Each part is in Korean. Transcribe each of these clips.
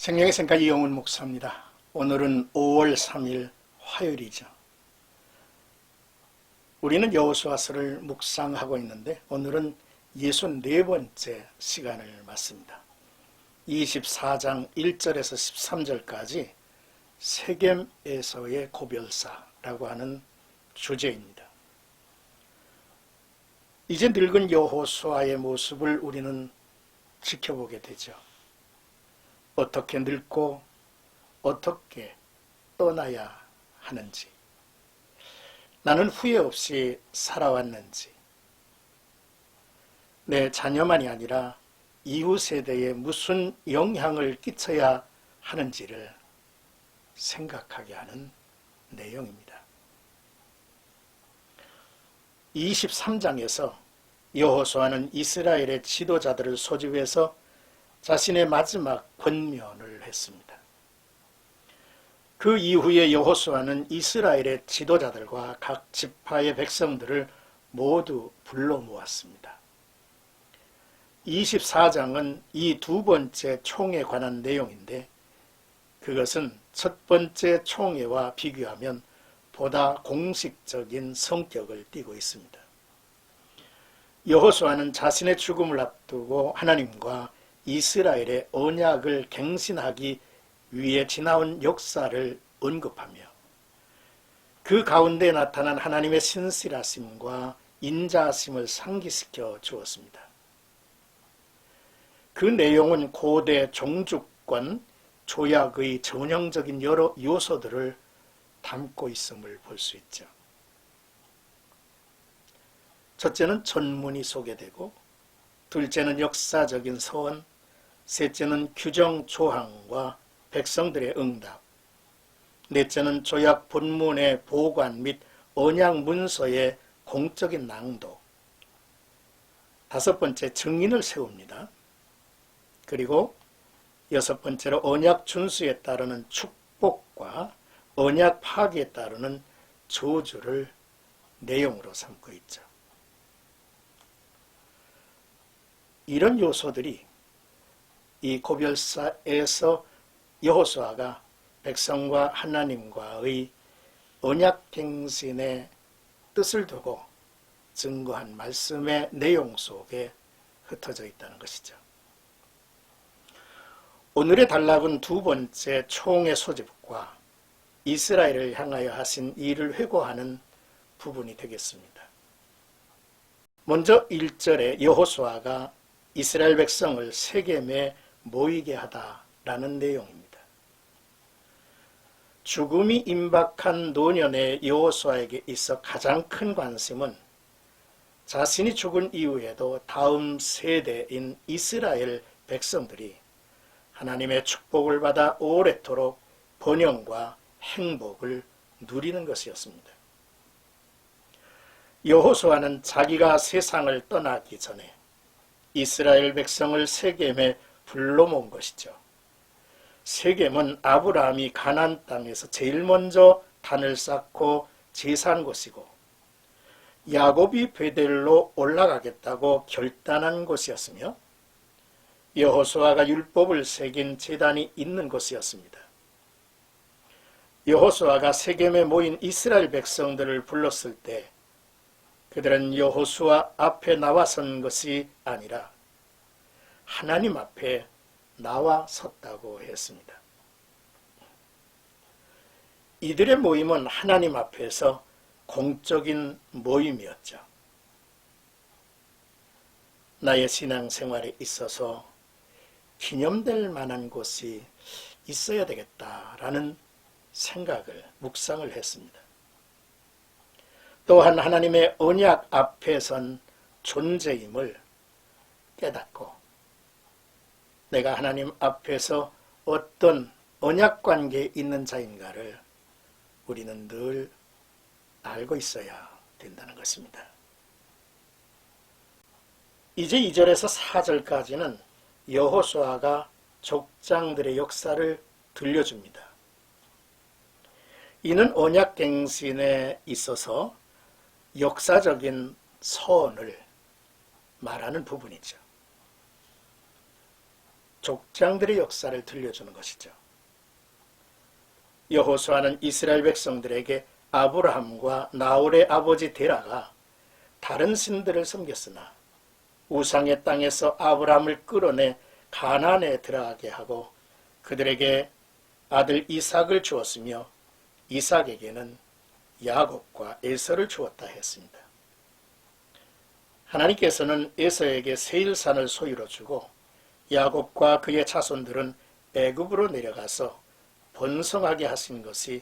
생명의 생각 이영훈 목사입니다. 오늘은 5월 3일 화요일이죠. 우리는 여호수아서를 묵상하고 있는데 오늘은 64번째 시간을 맞습니다. 24장 1절에서 13절까지 세겜에서의 고별사라고 하는 주제입니다. 이제 늙은 여호수아의 모습을 우리는 지켜보게 되죠. 어떻게 늙고 어떻게 떠나야 하는지, 나는 후회 없이 살아왔는지, 내 자녀만이 아니라 이후 세대에 무슨 영향을 끼쳐야 하는지를 생각하게 하는 내용입니다. 23장에서 여호수아는 이스라엘의 지도자들을 소집해서 자신의 마지막 권면을 했습니다. 그 이후에 여호수아는 이스라엘의 지도자들과 각 지파의 백성들을 모두 불러 모았습니다. 24장은 이 두 번째 총회에 관한 내용인데 그것은 첫 번째 총회와 비교하면 보다 공식적인 성격을 띠고 있습니다. 여호수아는 자신의 죽음을 앞두고 하나님과 이스라엘의 언약을 갱신하기 위해 지나온 역사를 언급하며 그 가운데 나타난 하나님의 신실하심과 인자하심을 상기시켜 주었습니다. 그 내용은 고대 종주권 조약의 전형적인 여러 요소들을 담고 있음을 볼 수 있죠. 첫째는 전문이 소개되고, 둘째는 역사적인 서원, 셋째는 규정 조항과 백성들의 응답, 넷째는 조약 본문의 보관 및 언약 문서의 공적인 낭독, 다섯 번째 증인을 세웁니다. 그리고 여섯 번째로 언약 준수에 따르는 축복과 언약 파기에 따르는 저주를 내용으로 삼고 있죠. 이런 요소들이 이 고별사에서 여호수아가 백성과 하나님과의 언약갱신의 뜻을 두고 증거한 말씀의 내용 속에 흩어져 있다는 것이죠. 오늘의 단락은 두 번째 총회 소집과 이스라엘을 향하여 하신 일을 회고하는 부분이 되겠습니다. 먼저 1절에 여호수아가 이스라엘 백성을 세겜에 모이게 하다라는 내용입니다. 죽음이 임박한 노년의 여호수아에게 있어 가장 큰 관심은 자신이 죽은 이후에도 다음 세대인 이스라엘 백성들이 하나님의 축복을 받아 오래도록 번영과 행복을 누리는 것이었습니다. 여호수아는 자기가 세상을 떠나기 전에 이스라엘 백성을 세겜에 불러 모은 것이죠. 세겜은 아브라함이 가나안 땅에서 제일 먼저 단을 쌓고 제사한 곳이고 야곱이 베델로 올라가겠다고 결단한 곳이었으며 여호수아가 율법을 새긴 제단이 있는 곳이었습니다. 여호수아가 세겜에 모인 이스라엘 백성들을 불렀을 때 그들은 여호수아 앞에 나와선 것이 아니라 하나님 앞에 나와 섰다고 했습니다. 이들의 모임은 하나님 앞에서 공적인 모임이었죠. 나의 신앙생활에 있어서 기념될 만한 곳이 있어야 되겠다라는 생각을 묵상을 했습니다. 또한 하나님의 언약 앞에 선 존재임을 깨닫고 내가 하나님 앞에서 어떤 언약 관계에 있는 자인가를 우리는 늘 알고 있어야 된다는 것입니다. 이제 2절에서 4절까지는 여호수아가 족장들의 역사를 들려줍니다. 이는 언약갱신에 있어서 역사적인 서원을 말하는 부분이죠. 족장들의 역사를 들려주는 것이죠. 여호수아는 이스라엘 백성들에게 아브라함과 나홀의 아버지 데라가 다른 신들을 섬겼으나 우상의 땅에서 아브라함을 끌어내 가나안에 들어가게 하고 그들에게 아들 이삭을 주었으며 이삭에게는 야곱과 에서를 주었다 했습니다. 하나님께서는 에서에게 세일산을 소유로 주고 야곱과 그의 자손들은 애굽으로 내려가서 번성하게 하신 것이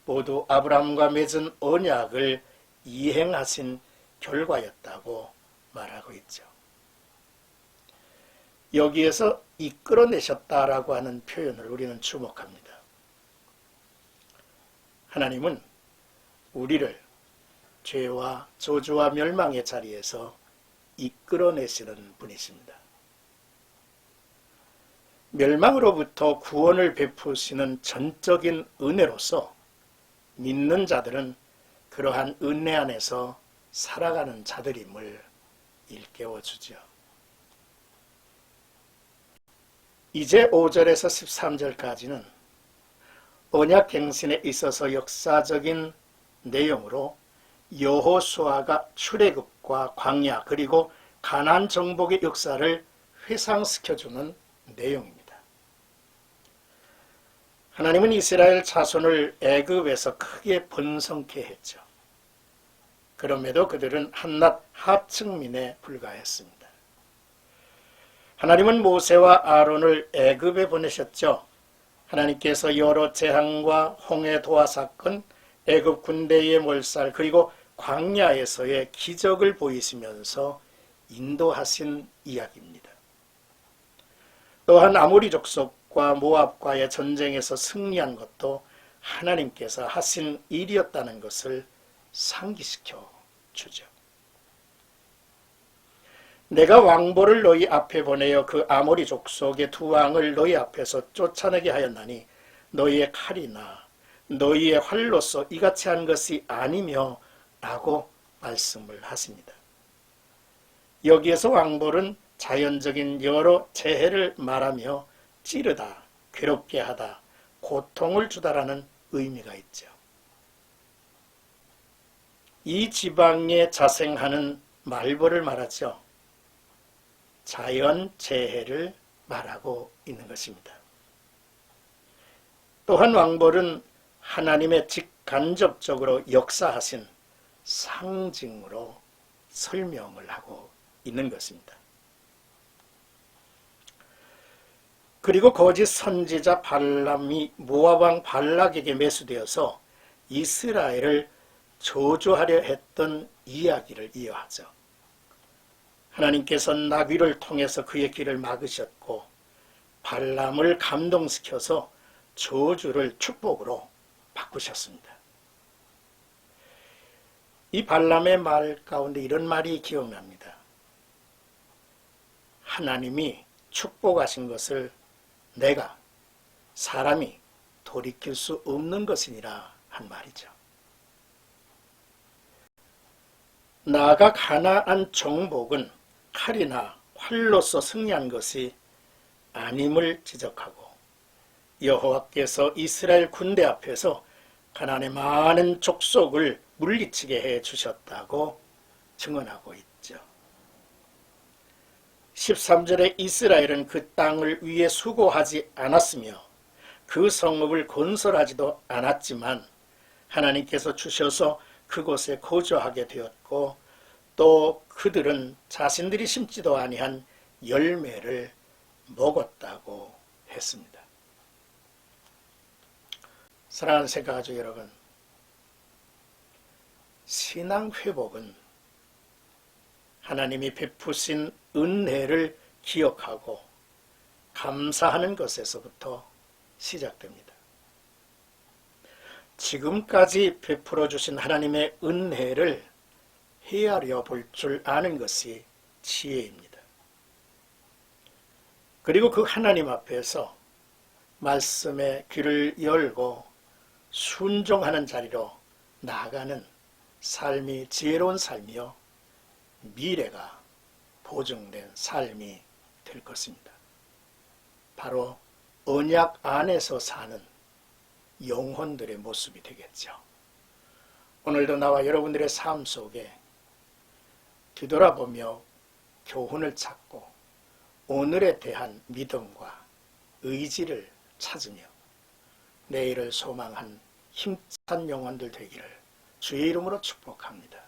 모두 아브라함과 맺은 언약을 이행하신 결과였다고 말하고 있죠. 여기에서 이끌어내셨다라고 하는 표현을 우리는 주목합니다. 하나님은 우리를 죄와 저주와 멸망의 자리에서 이끌어내시는 분이십니다. 멸망으로부터 구원을 베푸시는 전적인 은혜로서 믿는 자들은 그러한 은혜 안에서 살아가는 자들임을 일깨워주죠. 이제 5절에서 13절까지는 언약갱신에 있어서 역사적인 내용으로 여호수아가 출애굽과 광야 그리고 가나안 정복의 역사를 회상시켜주는 내용입니다. 하나님은 이스라엘 자손을 애굽에서 크게 번성케 했죠. 그럼에도 그들은 한낱 하층민에 불과했습니다. 하나님은 모세와 아론을 애굽에 보내셨죠. 하나님께서 여러 재앙과 홍해 도화 사건, 애굽 군대의 몰살 그리고 광야에서의 기적을 보이시면서 인도하신 이야기입니다. 또한 아모리 족속과 모압과의 전쟁에서 승리한 것도 하나님께서 하신 일이었다는 것을 상기시켜 주죠. 내가 왕보를 너희 앞에 보내어 그 아모리 족속의 두 왕을 너희 앞에서 쫓아내게 하였나니 너희의 칼이나 너희의 활로서 이같이 한 것이 아니며 라고 말씀을 하십니다. 여기에서 왕볼은 자연적인 여러 재해를 말하며 찌르다, 괴롭게 하다, 고통을 주다라는 의미가 있죠. 이 지방에 자생하는 말벌을 말하죠. 자연 재해를 말하고 있는 것입니다. 또한 왕벌은 하나님의 직간접적으로 역사하신 상징으로 설명을 하고 있는 것입니다. 그리고 거짓 선지자 발람이 모압 왕 발락에게 매수되어서 이스라엘을 저주하려 했던 이야기를 이어하죠. 하나님께서 나귀를 통해서 그의 길을 막으셨고 발람을 감동시켜서 저주를 축복으로 바꾸셨습니다. 이 발람의 말 가운데 이런 말이 기억납니다. 하나님이 축복하신 것을 내가 사람이 돌이킬 수 없는 것이니라 한 말이죠. 나아가 가나안 정복은 칼이나 활로서 승리한 것이 아님을 지적하고 여호와께서 이스라엘 군대 앞에서 가나안의 많은 족속을 물리치게 해 주셨다고 증언하고 있죠. 13절에 이스라엘은 그 땅을 위해 수고하지 않았으며 그 성읍을 건설하지도 않았지만 하나님께서 주셔서 그곳에 거주하게 되었고 또 그들은 자신들이 심지도 아니한 열매를 먹었다고 했습니다. 사랑하는 새가족 여러분, 신앙 회복은 하나님이 베푸신 은혜를 기억하고 감사하는 것에서부터 시작됩니다. 지금까지 베풀어 주신 하나님의 은혜를 헤아려 볼 줄 아는 것이 지혜입니다. 그리고 그 하나님 앞에서 말씀의 귀를 열고 순종하는 자리로 나아가는 삶이 지혜로운 삶이요 미래가 보증된 삶이 될 것입니다. 바로 언약 안에서 사는 영혼들의 모습이 되겠죠. 오늘도 나와 여러분들의 삶 속에 뒤돌아보며 교훈을 찾고 오늘에 대한 믿음과 의지를 찾으며 내일을 소망한 힘찬 영혼들 되기를 주의 이름으로 축복합니다.